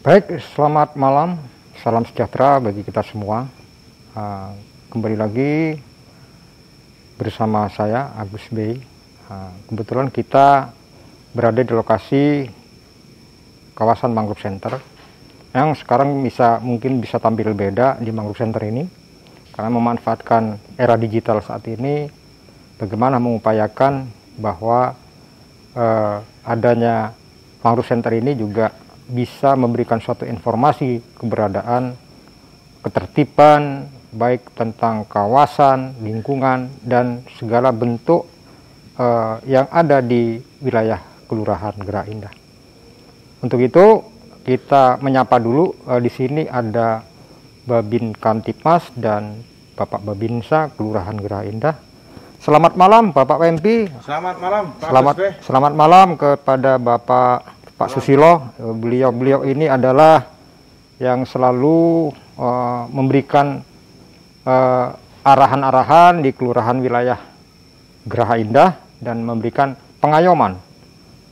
Baik, selamat malam, salam sejahtera bagi kita semua. Kembali lagi bersama saya Agus Bey. Kebetulan kita berada di lokasi kawasan Mangrove Center yang sekarang mungkin bisa tampil beda di Mangrove Center ini, karena memanfaatkan era digital saat ini, bagaimana mengupayakan bahwa adanya Mangrove Center ini juga bisa memberikan suatu informasi keberadaan, ketertiban, baik tentang kawasan, lingkungan, dan segala bentuk yang ada di wilayah Kelurahan Gerah Indah. Untuk itu kita menyapa dulu, di sini ada Babin Kamtipmas dan Bapak Babinsa Kelurahan Gerah Indah. Selamat malam Bapak WMP. Selamat malam Pak. Selamat malam kepada Bapak Pak Susilo. Beliau ini adalah yang selalu memberikan arahan-arahan di kelurahan wilayah Gerah Indah dan memberikan pengayoman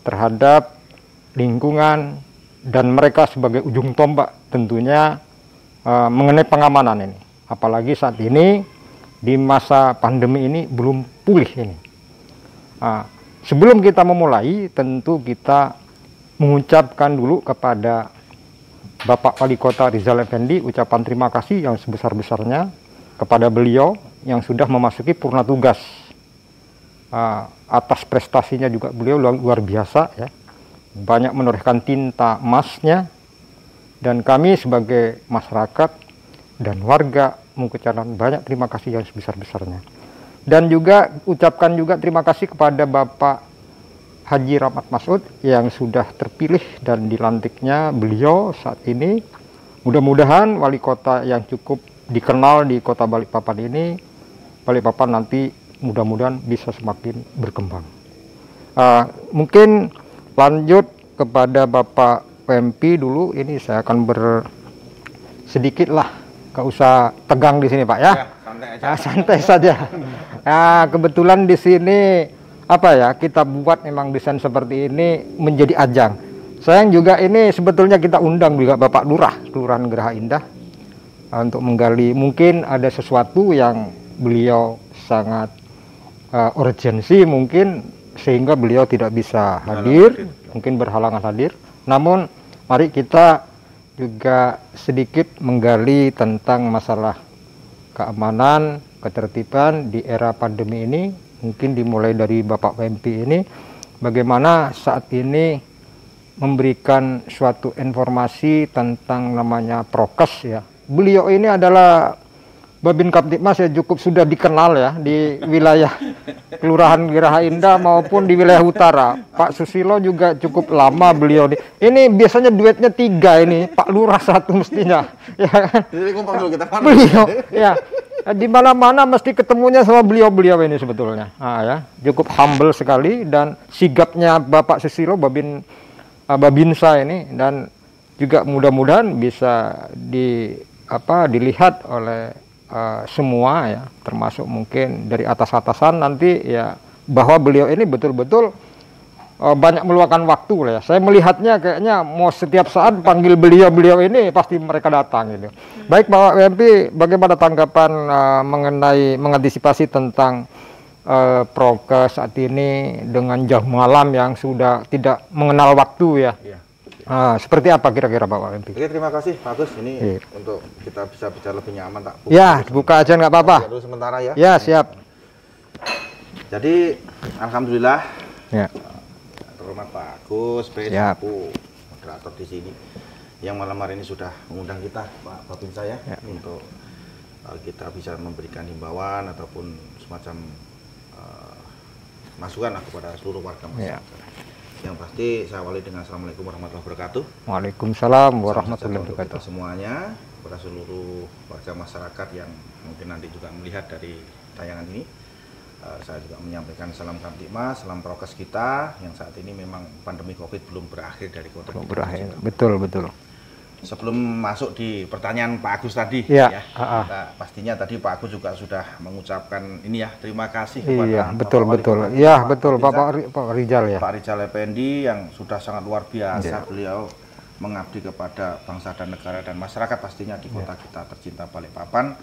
terhadap lingkungan dan mereka sebagai ujung tombak tentunya mengenai pengamanan ini. Apalagi saat ini di masa pandemi ini belum pulih ini. Sebelum kita memulai, tentu kita mengucapkan dulu kepada Bapak Wali Kota Rizal Effendi ucapan terima kasih yang sebesar-besarnya kepada beliau yang sudah memasuki purna tugas. Atas prestasinya juga beliau luar biasa ya. Banyak menorehkan tinta emasnya, dan kami sebagai masyarakat dan warga mengucapkan banyak terima kasih yang sebesar-besarnya. Dan juga ucapkan juga terima kasih kepada Bapak Haji Rahmat Masud yang sudah terpilih dan dilantiknya beliau saat ini. Mudah-mudahan wali kota yang cukup dikenal di kota Balikpapan ini, Balikpapan nanti mudah-mudahan bisa semakin berkembang. Mungkin lanjut kepada Bapak PMP dulu. Ini saya akan sedikit lah, gak usah tegang di sini Pak ya. Santai aja. Santai saja. Kebetulan di sini kita buat memang desain seperti ini menjadi ajang. Sayang juga ini sebetulnya kita undang juga Bapak Lurah Kelurahan Gerah Indah untuk menggali, mungkin ada sesuatu yang beliau sangat urgensi mungkin sehingga beliau tidak bisa hadir, mungkin berhalangan hadir. Namun mari kita juga sedikit menggali tentang masalah keamanan, ketertiban di era pandemi ini. Mungkin dimulai dari Bapak PMP ini, bagaimana saat ini memberikan suatu informasi tentang namanya prokes ya. Beliau ini adalah Babin Kamtipmas ya, cukup sudah dikenal ya di wilayah Kelurahan Gerah Indah maupun di wilayah utara. Pak Susilo juga cukup lama beliau ini biasanya duetnya 3 ini, Pak Lurah 1 mestinya. Ya kan? Beliau ya. Di mana-mana mesti ketemunya sama beliau-beliau ini sebetulnya. Cukup humble sekali, dan sigapnya Bapak Susilo Babinsa ini, dan juga mudah-mudahan bisa dilihat oleh semua ya, termasuk mungkin dari atas-atasan nanti ya, bahwa beliau ini betul-betul banyak meluangkan waktu lah ya. Saya melihatnya kayaknya mau setiap saat panggil beliau ini pasti mereka datang gitu. Baik Bapak WMP, bagaimana tanggapan mengenai mengantisipasi tentang prokes saat ini dengan jam malam yang sudah tidak mengenal waktu ya? Seperti apa kira-kira Bapak WMP? Oke, terima kasih Pak Agus. Ini untuk kita bisa bicara lebih nyaman tak? Buka aja nggak apa-apa. Dulu sementara ya. Ya, siap. Jadi alhamdulillah. Ya. Terhormat Pak Agus, aku moderator di sini yang malam hari ini sudah mengundang kita Pak Babin saya untuk kita bisa memberikan himbauan ataupun semacam masukan kepada seluruh warga masyarakat. Yang pasti saya awali dengan Assalamualaikum warahmatullahi wabarakatuh. Waalaikumsalam warahmatullahi wabarakatuh. Kita semuanya, kepada seluruh warga masyarakat yang mungkin nanti juga melihat dari tayangan ini. Saya juga menyampaikan salam Kamtipmas, salam prokes kita yang saat ini memang pandemi COVID belum berakhir dari kota. Belum berakhir, betul. Sebelum masuk di pertanyaan Pak Agus tadi, nah, pastinya tadi Pak Agus juga sudah mengucapkan ini ya, terima kasih kepada betul. Pak Rizal ya. Pak Rizal Effendi yang sudah sangat luar biasa beliau mengabdi kepada bangsa dan negara dan masyarakat pastinya di kota kita tercinta Balikpapan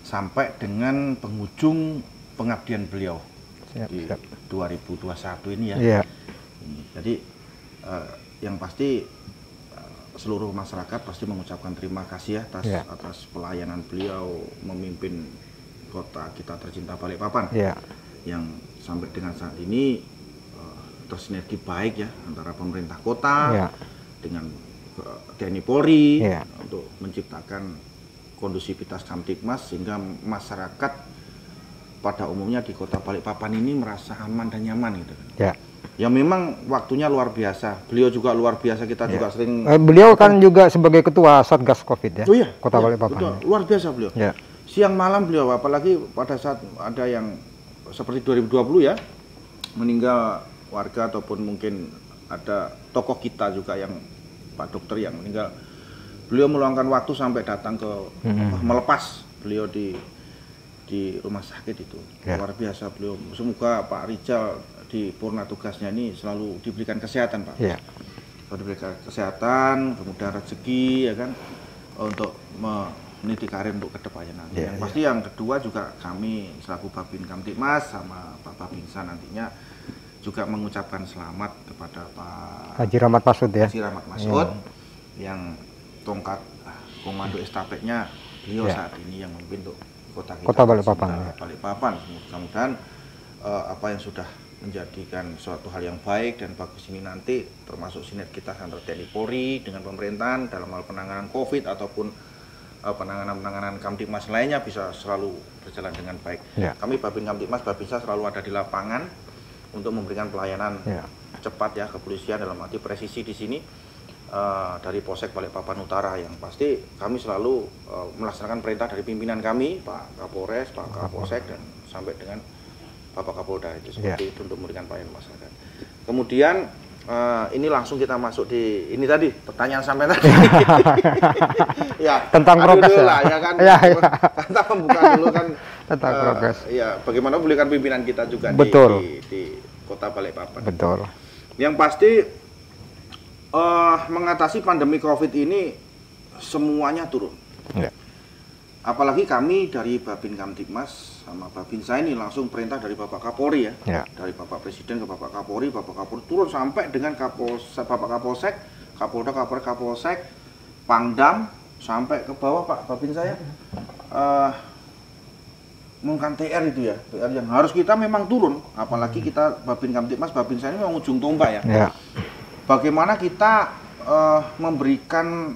sampai dengan penghujung pengabdian beliau di 2021 ini ya. Jadi yang pasti seluruh masyarakat pasti mengucapkan terima kasih ya atas pelayanan beliau memimpin kota kita tercinta Balikpapan yang sampai dengan saat ini tersinergi baik ya antara pemerintah kota dengan TNI Polri untuk menciptakan kondusivitas Kamtibmas sehingga masyarakat pada umumnya di kota Balikpapan ini merasa aman dan nyaman gitu. Ya memang waktunya luar biasa. Beliau juga luar biasa, kita juga sering. Beliau kan juga sebagai ketua Satgas Covid ya. Kota Balikpapan. Betul. Luar biasa beliau. Siang malam beliau, apalagi pada saat ada yang seperti 2020 ya, meninggal warga ataupun mungkin ada tokoh kita juga yang Pak Dokter yang meninggal. Beliau meluangkan waktu sampai datang ke melepas beliau di rumah sakit itu. Luar biasa beliau. Semoga Pak Rijal di purna tugasnya ini selalu diberikan kesehatan Pak. Selalu diberikan kesehatan, kemudian rezeki ya kan untuk meniti karir untuk kedepannya nanti. Yang pasti yang kedua juga kami selaku Babin Kamtibmas sama Pak Babinsa nantinya juga mengucapkan selamat kepada Pak Haji Rahmat Masud ya. Haji Rahmat Masud yang tongkat komando estafetnya beliau saat ini yang memimpin untuk kota Balikpapan. Balikpapan. Mudah-mudahan apa yang sudah menjadikan suatu hal yang baik dan bagus ini nanti termasuk sinergitas antara TNI Polri dengan pemerintahan dalam hal penanganan COVID ataupun penanganan Kamtibmas lainnya bisa selalu berjalan dengan baik. Kami Babin Kamtibmas, Babinsa selalu ada di lapangan untuk memberikan pelayanan cepat ya kepolisian dalam arti presisi di sini dari Polsek Balikpapan Utara yang pasti kami selalu melaksanakan perintah dari pimpinan kami Pak Kapolres, Pak Kapolsek dan sampai dengan Bapak Kapolda itu seperti itu untuk memberikan pelayanan masyarakat. Kemudian ini langsung kita masuk di ini tadi pertanyaan sampai tadi. Tentang progres ya kan. Kita membuka dulu kan tentang progres. Bagaimana memulihkan pimpinan kita juga di Kota Balikpapan. Betul. Yang pasti mengatasi pandemi COVID ini semuanya turun. Apalagi kami dari Babin Kamtibmas sama Babinsa ini langsung perintah dari Bapak Kapolri ya. Dari Bapak Presiden ke Bapak Kapolri turun sampai dengan Bapak Kapolsek, Kapolda, Kapolres, Kapolsek, Pangdam sampai ke bawah Pak Babinsa ya. Menggunakan TR itu ya, TR yang harus kita memang turun. Apalagi kita Babin Kamtibmas, Babinsa ini memang ujung tombak ya. Bagaimana kita memberikan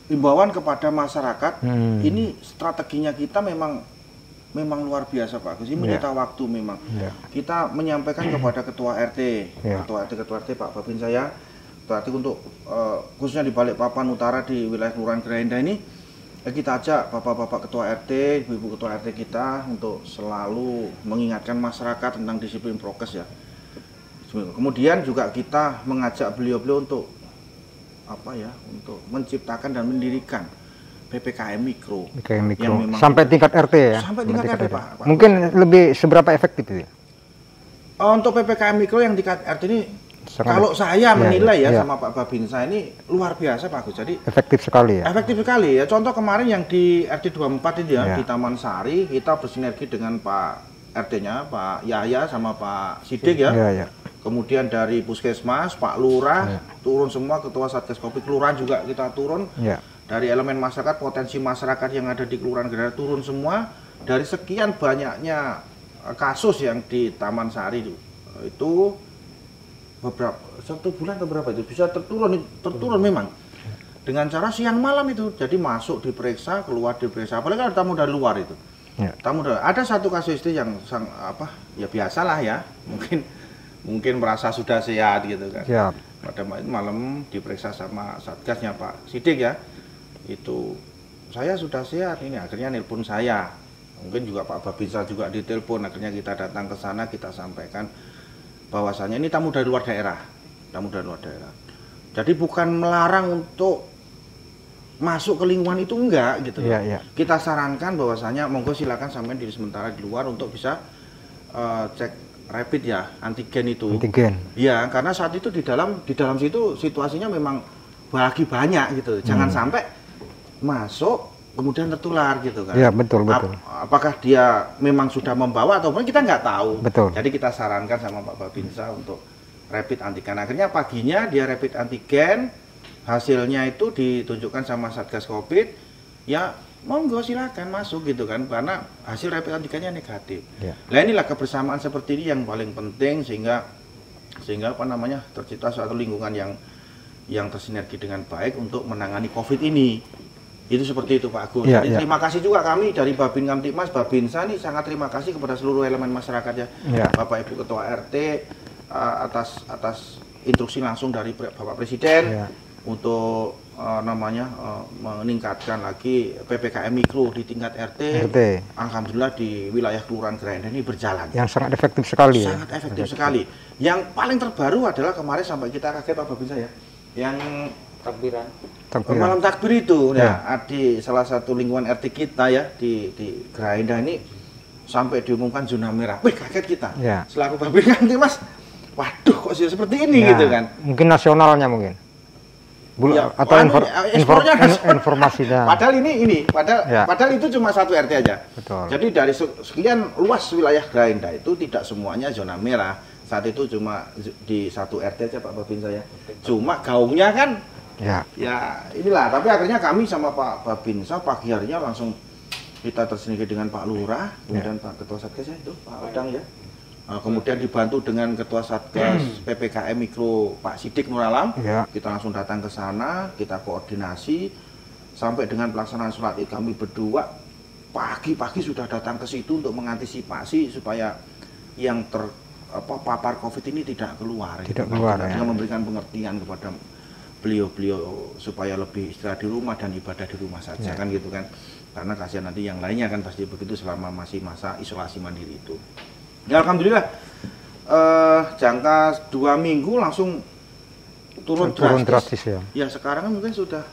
himbauan kepada masyarakat, ini strateginya kita memang luar biasa Pak Gus. Ini menyita waktu memang. Kita menyampaikan kepada Ketua RT, Ketua RT Pak Babin saya, Ketua RT untuk khususnya di Balikpapan Utara di wilayah Kelurahan Gerahenda ini, kita ajak Bapak-Bapak Ketua RT, Ibu Ketua RT kita untuk selalu mengingatkan masyarakat tentang disiplin prokes ya. Kemudian juga kita mengajak beliau-beliau untuk untuk menciptakan dan mendirikan PPKM mikro. Yang sampai tingkat RT ya. Sampai tingkat RT Pak. Mungkin lebih seberapa efektif itu ya? Untuk PPKM mikro yang tingkat RT ini kalau saya menilai sama Pak Babinsa ini luar biasa Pak Agus. Jadi efektif sekali ya. Efektif sekali ya. Contoh kemarin yang di RT 24 itu ya di Taman Sari kita bersinergi dengan Pak RT-nya Pak Yahya sama Pak Sidik ya. Kemudian dari Puskesmas, Pak Lurah turun semua, Ketua Satgas Covid Kelurahan juga kita turun. Dari elemen masyarakat, potensi masyarakat yang ada di Kelurahan Gerahenda turun semua. Dari sekian banyaknya kasus yang di Taman Sari itu beberapa 1 bulan atau berapa itu bisa terturun memang. Dengan cara siang malam itu, jadi masuk diperiksa, keluar diperiksa. Apalagi kalau tamu dari luar itu. Tamu dari, ada satu kasus itu yang ya biasalah ya, mungkin merasa sudah sehat gitu kan. Pada malam diperiksa sama satgasnya Pak Sidik ya, itu saya sudah sehat ini, akhirnya nelpon saya. Mungkin juga Pak Babinsa juga ditelepon, akhirnya kita datang ke sana, kita sampaikan bahwasanya ini tamu dari luar daerah. Jadi bukan melarang untuk masuk ke lingkungan itu enggak gitu. Kita sarankan bahwasanya monggo silakan sampean diri sementara di luar untuk bisa cek rapid ya, antigen itu. Ya, karena saat itu di dalam situ situasinya memang bagi banyak gitu. Jangan sampai masuk kemudian tertular gitu kan. Iya, betul, betul. Apakah dia memang sudah membawa ataupun kita nggak tahu. Betul. Jadi kita sarankan sama Pak Babinsa untuk rapid antigen. Akhirnya paginya dia rapid antigen, hasilnya itu ditunjukkan sama Satgas Covid, ya monggo silakan masuk gitu kan, karena hasil rapid antigennya negatif. Ya. Nah inilah kebersamaan seperti ini yang paling penting sehingga apa namanya tercipta suatu lingkungan yang tersinergi dengan baik untuk menangani Covid ini. Itu seperti itu Pak Agus. Ya, Jadi ya. terima kasih juga kami dari Babin Kamtibmas, Babinsa nih sangat terima kasih kepada seluruh elemen masyarakat ya. Bapak Ibu Ketua RT atas instruksi langsung dari Bapak Presiden untuk meningkatkan lagi PPKM mikro di tingkat RT. Alhamdulillah di wilayah Kelurahan Gerai Indah ini berjalan. Yang sangat efektif sekali. Sangat efektif sekali. Yang paling terbaru adalah kemarin sampai kita kaget Pak Babinsa ya, yang takbiran. Malam takbir itu di salah satu lingkungan RT kita ya di Gerai Indah ini sampai diumumkan zona merah. Wih kaget kita. Selaku Babin Kamtibmas, waduh kok seperti ini gitu kan. Mungkin nasionalnya mungkin. Atau informasinya. Padahal itu cuma satu RT aja. Betul. Jadi dari sekian luas wilayah Gerai Indah itu tidak semuanya zona merah. Saat itu cuma di satu RT aja Pak Babinsa ya. Cuma gaungnya kan ya inilah, tapi akhirnya kami sama Pak Babinsa pagi harinya langsung kita tersinergi dengan Pak Lurah, kemudian Pak Ketua Satgas itu Pak Odang ya. Kemudian dibantu dengan Ketua Satgas PPKM Mikro Pak Sidik Nuralam, kita langsung datang ke sana, kita koordinasi sampai dengan pelaksanaan sholat Id kami berdua pagi-pagi sudah datang ke situ untuk mengantisipasi supaya yang terpapar COVID ini tidak keluar. Dengan memberikan pengertian kepada beliau supaya lebih istirahat di rumah dan ibadah di rumah saja kan gitu kan, karena kasihan nanti yang lainnya kan pasti begitu selama masih masa isolasi mandiri itu. Ya alhamdulillah jangka 2 minggu langsung turun drastis ya. Ya sekarang kan mungkin sudah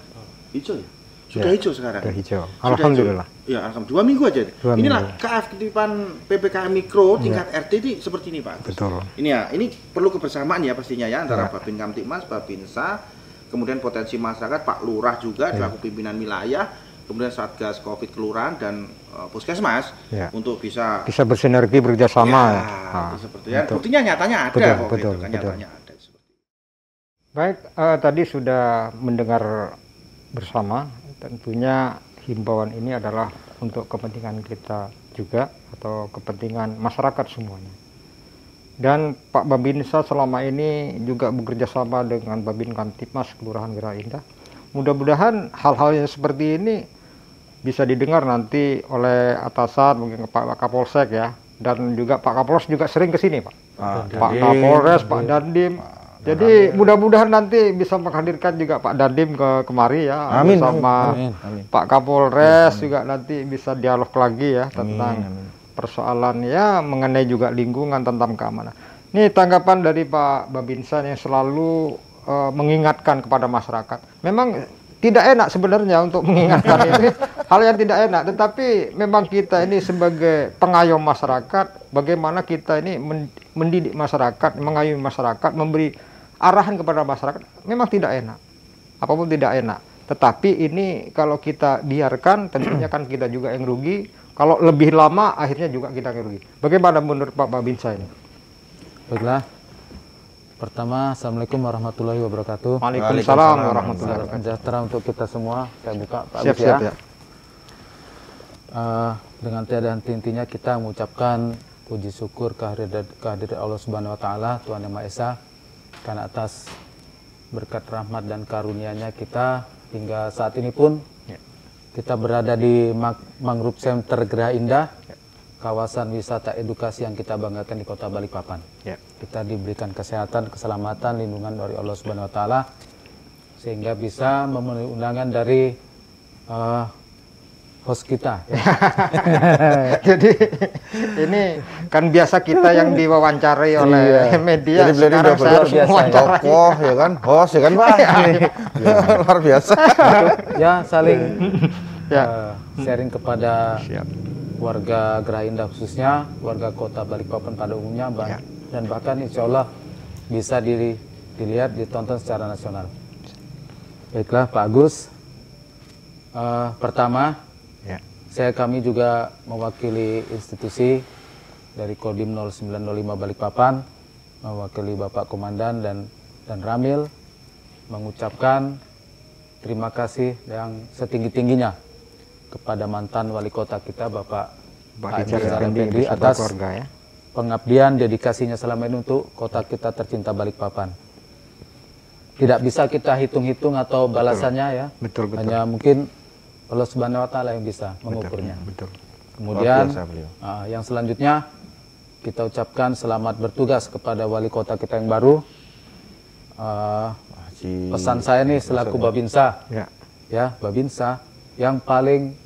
hijau ya, sudah hijau sekarang. Sudah hijau. Alhamdulillah. Ya alhamdulillah 2 minggu aja. Inilah keaktifan PPKM Mikro tingkat RT ini seperti ini Pak. Betul. Ini perlu kebersamaan ya pastinya ya antara Babin Kamtibmas, Babinsa, kemudian potensi masyarakat, Pak Lurah juga selaku pimpinan wilayah, kemudian Satgas Covid Kelurahan dan Puskesmas untuk bisa bersinergi bekerjasama. Seperti ya. Buktinya nyatanya ada. Betul. Nyatanya ada. Baik, tadi sudah mendengar bersama, tentunya himbauan ini adalah untuk kepentingan kita juga atau kepentingan masyarakat semuanya. Dan Pak Babinsa selama ini juga bekerja sama dengan Babin Kamtibmas Kelurahan Gerai Indah. Mudah-mudahan hal-hal yang seperti ini bisa didengar nanti oleh atasan, mungkin Pak Kapolsek ya, dan juga Pak Kapolres juga sering ke sini Pak. Pak Kapolres, Pak Dandim. Jadi mudah-mudahan nanti bisa menghadirkan juga Pak Dandim kemari ya, bersama Pak Kapolres juga nanti bisa dialog lagi ya tentang persoalan ya mengenai juga lingkungan tentang keamanan. Ini tanggapan dari Pak Babinsa yang selalu mengingatkan kepada masyarakat. Memang tidak enak sebenarnya untuk mengingatkan ini hal yang tidak enak, tetapi memang kita ini sebagai pengayom masyarakat, bagaimana kita ini mendidik masyarakat, mengayomi masyarakat, memberi arahan kepada masyarakat, memang tidak enak. Apapun tidak enak. Tetapi ini kalau kita biarkan, tentunya kan kita juga yang rugi. Kalau lebih lama, akhirnya juga kita rugi. Bagaimana menurut Pak Babinsa ini? Baiklah. Pertama, Assalamualaikum warahmatullahi wabarakatuh. Waalaikumsalam warahmatullahi wabarakatuh. Sejahtera untuk kita semua. Saya buka Pak Agus ya. Dengan tiada henti-hentinya kita mengucapkan puji syukur kehadirat Allah Subhanahu Wa Taala, Tuhan Yang Maha Esa, karena atas berkat rahmat dan karunia-Nya kita hingga saat ini pun kita berada di Mangrove Center Gerai Indah, kawasan wisata edukasi yang kita banggakan di Kota Balikpapan. Kita diberikan kesehatan, keselamatan, lindungan dari Allah Subhanahu Wa Taala, sehingga bisa memenuhi undangan dari host kita. Jadi ini kan biasa kita yang diwawancarai oleh media. Jadi sekarang saya harus mewawancarai. Tokoh ya kan, host ya kan Pak. Luar biasa. Ya saling sharing kepada warga Gerai Indah khususnya, warga Kota Balikpapan pada umumnya, dan bahkan insya Allah bisa dilihat, ditonton secara nasional. Baiklah Pak Agus. Pertama, Ya. kami juga mewakili institusi dari Kodim 0905 Balikpapan, mewakili Bapak Komandan dan Ramil, mengucapkan terima kasih yang setinggi-tingginya kepada mantan wali kota kita Bapak Rizal Effendi atas pengabdian dedikasinya selama ini untuk kota kita tercinta Balikpapan. Tidak bisa kita hitung-hitung atau balasannya ya. Betul. Hanya mungkin Allah Subhanahu wa taala yang bisa mengukurnya. Betul. Kemudian yang selanjutnya kita ucapkan selamat bertugas kepada wali kota kita yang baru. Pesan saya nih selaku Babinsa. Ya, Babinsa yang paling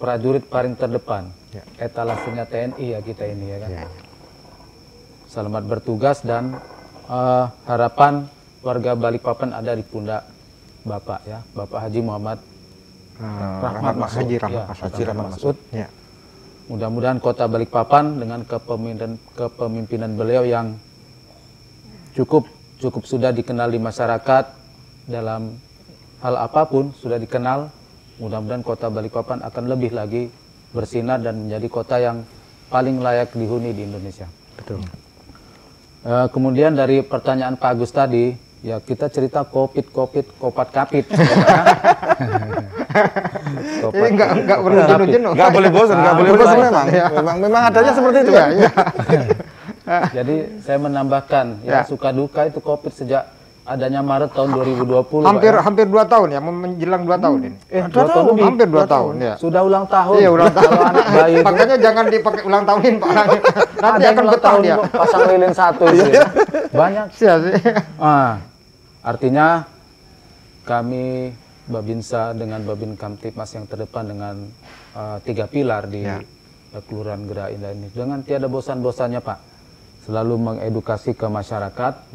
prajurit paling terdepan. Etalasenya TNI ya kita ini ya kan. Selamat bertugas dan harapan warga Balikpapan ada di pundak Bapak ya, Bapak Haji Muhammad Rahmat Masud. Ya. Mudah-mudahan kota Balikpapan dengan kepemimpinan beliau yang cukup sudah dikenal di masyarakat dalam hal apapun sudah dikenal. Mudah-mudahan kota Balikpapan akan lebih lagi bersinar dan menjadi kota yang paling layak dihuni di Indonesia. Betul. Kemudian dari pertanyaan Pak Agus tadi, ya kita cerita kopat-kapit. Enggak perlu jenuh-jenuh. Enggak boleh bosan memang adanya seperti itu. Jadi saya menambahkan ya suka duka itu Covid sejak adanya Maret tahun 2020. Hampir 2 tahun ya, menjelang 2 tahun ini. 2 tahun lebih. Hampir 2 tahun ya. Sudah ulang tahun. Iya, ulang tahun. Anak bayi makanya jangan dipakai ulang tahunin Pak. Nanti akan betah dia. Pasang lilin 1 gitu. Banyak sih. Artinya kami Babinsa dengan Babin Kamtipmas yang terdepan dengan 3 pilar di Kelurahan Gera Indah ini dengan tiada bosan-bosannya Pak, selalu mengedukasi ke masyarakat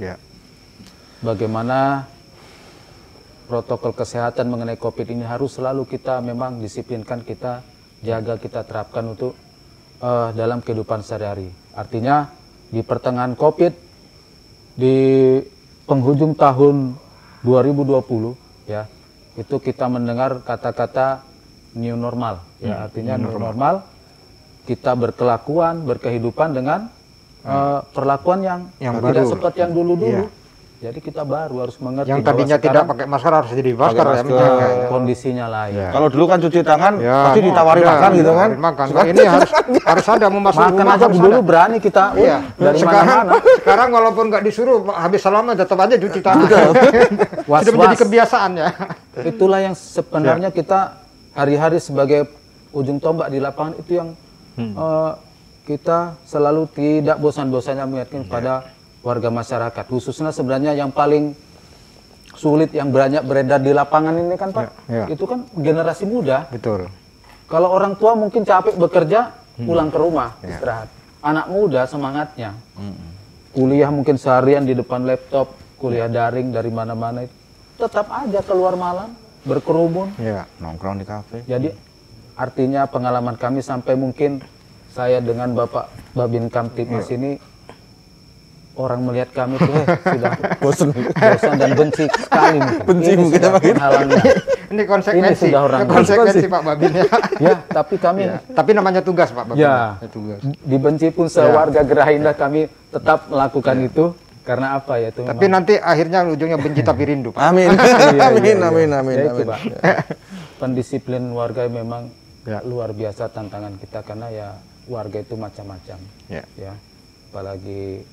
bagaimana protokol kesehatan mengenai COVID ini harus selalu kita memang disiplinkan, kita jaga, kita terapkan untuk dalam kehidupan sehari-hari. Artinya di pertengahan COVID, di penghujung tahun 2020 ya, itu kita mendengar kata-kata new normal ya, artinya new normal kita berkelakuan, berkehidupan dengan perlakuan yang tidak baru. seperti yang dulu-dulu. Jadi kita baru harus mengerti yang tadinya tidak pakai masker harus jadi masker ya, kondisinya lain. Kalau dulu kan cuci tangan pasti ditawari makan gitu kan. Nah, ini harus ada memasuki makan aja dulu berani kita dari mana-mana. Sekarang walaupun nggak disuruh habis salaman tetap aja cuci tangan. Sudah menjadi kebiasaan ya. Itulah yang sebenarnya kita hari-hari sebagai ujung tombak di lapangan itu yang kita selalu tidak bosan-bosannya mengingatkan pada warga masyarakat, khususnya sebenarnya yang paling sulit yang banyak beredar di lapangan ini kan Pak, itu kan generasi muda. Betul. Kalau orang tua mungkin capek bekerja, pulang ke rumah istirahat. Anak muda semangatnya, kuliah mungkin seharian di depan laptop, kuliah daring dari mana-mana, tetap aja keluar malam berkerumun, nongkrong di kafe. Jadi artinya pengalaman kami sampai mungkin saya dengan Bapak Babin Kamtipmas ini orang melihat kami tuh sudah bosan dan benci sekali mungkin halangnya. Ini konsekuensi. Konsekuensi Pak Babin ya. Ya, tapi kami tapi namanya tugas Pak Babin. Ya, tugas. Dibenci pun sewarga Gera Indah kami tetap melakukan itu karena apa ya itu. Tapi nanti akhirnya ujungnya benci tapi rindu Pak. Amin. Amin. Ya, itu, Pak. Pendisiplin warga memang luar biasa tantangan kita karena ya warga itu macam-macam. Ya. Apalagi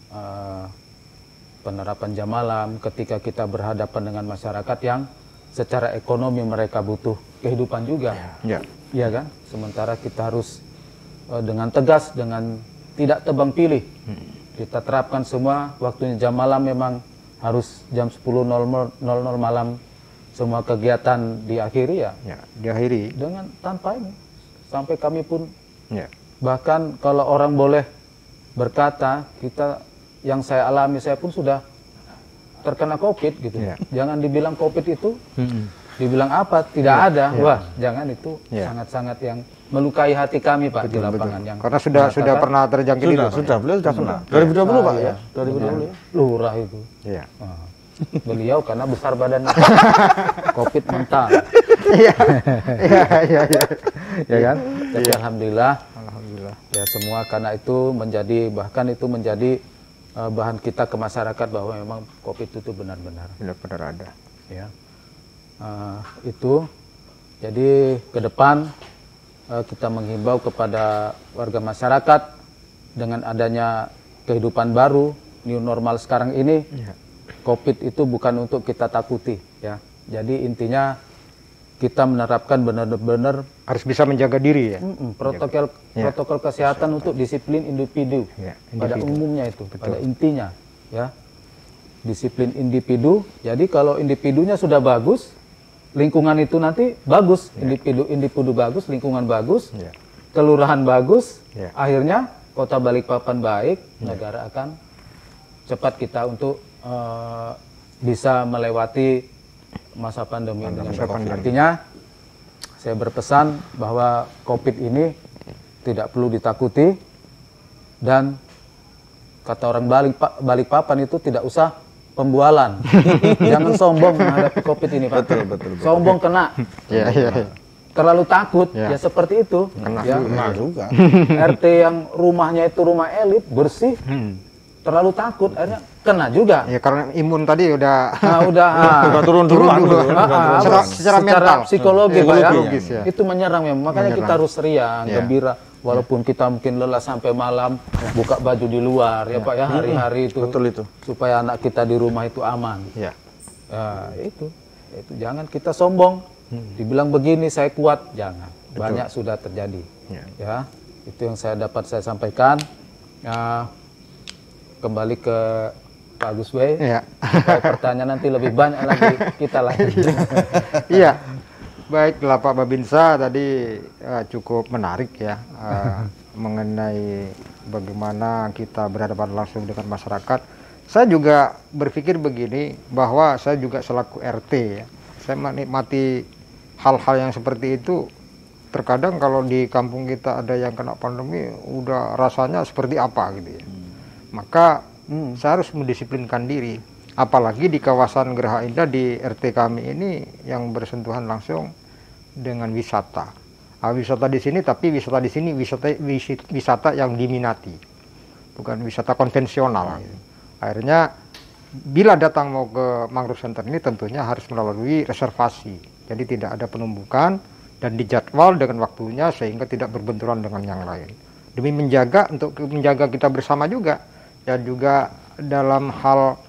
penerapan jam malam ketika kita berhadapan dengan masyarakat yang secara ekonomi mereka butuh kehidupan juga, ya kan? Sementara kita harus dengan tegas, dengan tidak tebang pilih, kita terapkan semua waktunya jam malam memang harus jam 10.00 malam semua kegiatan diakhiri diakhiri dengan tanpa ini sampai kami pun bahkan kalau orang boleh berkata kita yang saya alami saya pun sudah terkena COVID gitu. Jangan dibilang COVID itu dibilang apa tidak ada. Wah, jangan itu sangat-sangat yang melukai hati kami Pak di lapangan yang karena sudah pernah terjangkit itu. Beliau sudah pernah. 2020 Pak ya. 2020 lurah itu. beliau karena besar badannya. Covid mental. Iya, iya, iya, iya. Ya kan? Jadi alhamdulillah Alhamdulillah. ya semua karena itu menjadi bahkan itu menjadi bahan kita ke masyarakat bahwa memang Covid itu benar-benar Benar-benar ada. ya. Itu jadi ke depan kita menghimbau kepada warga masyarakat dengan adanya kehidupan baru new normal sekarang ini, Covid itu bukan untuk kita takuti ya. Jadi intinya kita menerapkan benar-benar Harus bisa menjaga diri ya. protokol kesehatan untuk disiplin individu, pada umumnya itu, pada intinya ya, disiplin individu. Jadi kalau individunya sudah bagus, lingkungan itu nanti bagus, individu bagus, lingkungan bagus, kelurahan bagus, akhirnya kota Balikpapan baik, negara akan cepat kita untuk bisa melewati masa pandemi dengan baik. Artinya saya berpesan bahwa Covid ini tidak perlu ditakuti, dan kata orang Balikpapan itu tidak usah pembualan. Jangan sombong menghadapi Covid ini, Pak. Betul. Sombong kena. Terlalu takut, ya seperti itu. Kena juga. RT yang rumahnya itu rumah elit, bersih, terlalu takut, akhirnya kena juga. Ya karena imun tadi udah udah turun duluan. Secara mental, psikologi, Pak, ya. itu menyerang memang. Makanya kita harus riang, gembira. Walaupun kita mungkin lelah sampai malam, buka baju di luar, ya Pak ya, hari-hari itu. Betul itu. Supaya anak kita di rumah itu aman. Ya. Itu jangan kita sombong. Dibilang begini saya kuat, jangan. Banyak sudah terjadi. Ya, itu yang dapat saya sampaikan. Kembali ke Pak Gus Bey. Supaya pertanyaan nanti lebih banyak lagi kita lagi. Iya. Baiklah Pak Babinsa, tadi cukup menarik ya mengenai bagaimana kita berhadapan langsung dengan masyarakat. Saya juga berpikir begini, bahwa saya juga selaku RT ya, saya menikmati hal-hal yang seperti itu. Terkadang kalau di kampung kita ada yang kena pandemi, udah rasanya seperti apa gitu ya. Maka saya harus mendisiplinkan diri. Apalagi di kawasan Geraha Indah di RT kami ini yang bersentuhan langsung dengan wisata. Wisata di sini, tapi wisata di sini wisata yang diminati, bukan wisata konvensional. Akhirnya bila datang mau ke Mangrove Center ini tentunya harus melalui reservasi. Jadi tidak ada penumpukan dan dijadwal dengan waktunya sehingga tidak berbenturan dengan yang lain. Demi menjaga kita bersama juga, dan juga dalam hal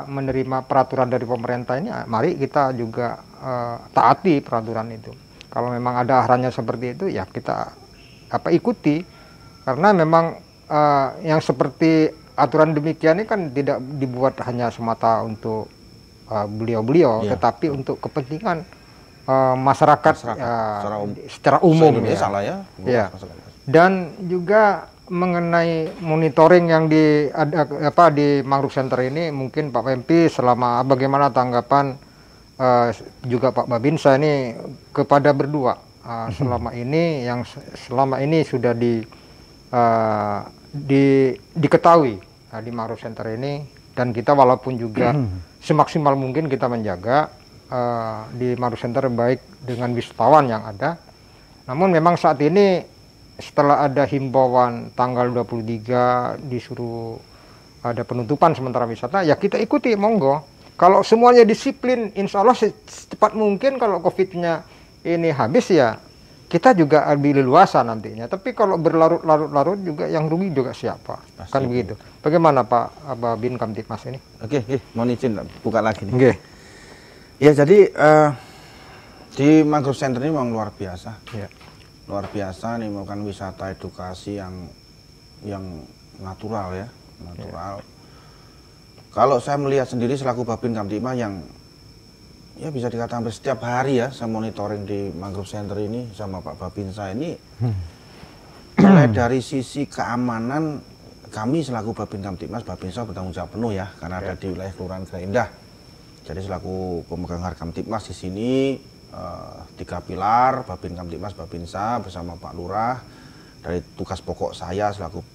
menerima peraturan dari pemerintah ini, mari kita juga taati peraturan itu. Kalau memang ada arahannya seperti itu, ya kita ikuti, karena memang yang seperti aturan demikian ini kan tidak dibuat hanya semata untuk beliau-beliau, tetapi untuk kepentingan masyarakat secara umum ya. Salah ya. Dan juga mengenai monitoring yang di Mangrove Center ini, mungkin Pak Pempi selama bagaimana tanggapan juga Pak Babinsa ini kepada berdua selama ini sudah diketahui di Mangrove Center ini, dan kita walaupun juga semaksimal mungkin kita menjaga di Mangrove Center baik dengan wisatawan yang ada, namun memang saat ini setelah ada himbauan tanggal 23 disuruh ada penutupan sementara wisata, ya kita ikuti, monggo. Kalau semuanya disiplin, insya Allah secepat mungkin kalau COVID-nya ini habis, ya kita juga lebih leluasa nantinya. Tapi kalau berlarut-larut juga yang rugi juga siapa? Pasti. Kan begitu. Bagaimana Pak Babin Kamtibmas ini? Oke, mohon izin buka lagi nih. Oke. Ya jadi di Mangrove Center ini memang luar biasa. Ya. Luar biasa nih, melakukan wisata edukasi yang natural ya, natural. Kalau saya melihat sendiri selaku Babin Kamtibmas yang ya bisa dikatakan setiap hari ya saya monitoring di Mangrove Center ini sama Pak Babinsa ini, mulai dari sisi keamanan kami selaku Babin Kamtibmas, Babinsa bertanggung jawab penuh ya, karena ada di wilayah Kelurahan Geraha Indah. Jadi selaku pemegang Harkamtibmas di sini 3 pilar, Babin Kamtibmas, Babinsa bersama Pak Lurah. Dari tugas pokok saya selaku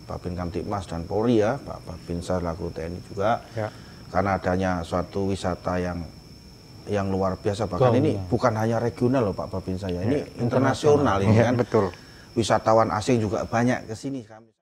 Babin Kamtibmas dan Polri ya, Pak Babinsa selaku TNI juga. Ya. Karena adanya suatu wisata yang luar biasa, bahkan ini bukan hanya regional loh Pak Babinsa ya, ini internasional ini ya, kan. betul. Wisatawan asing juga banyak ke sini kami.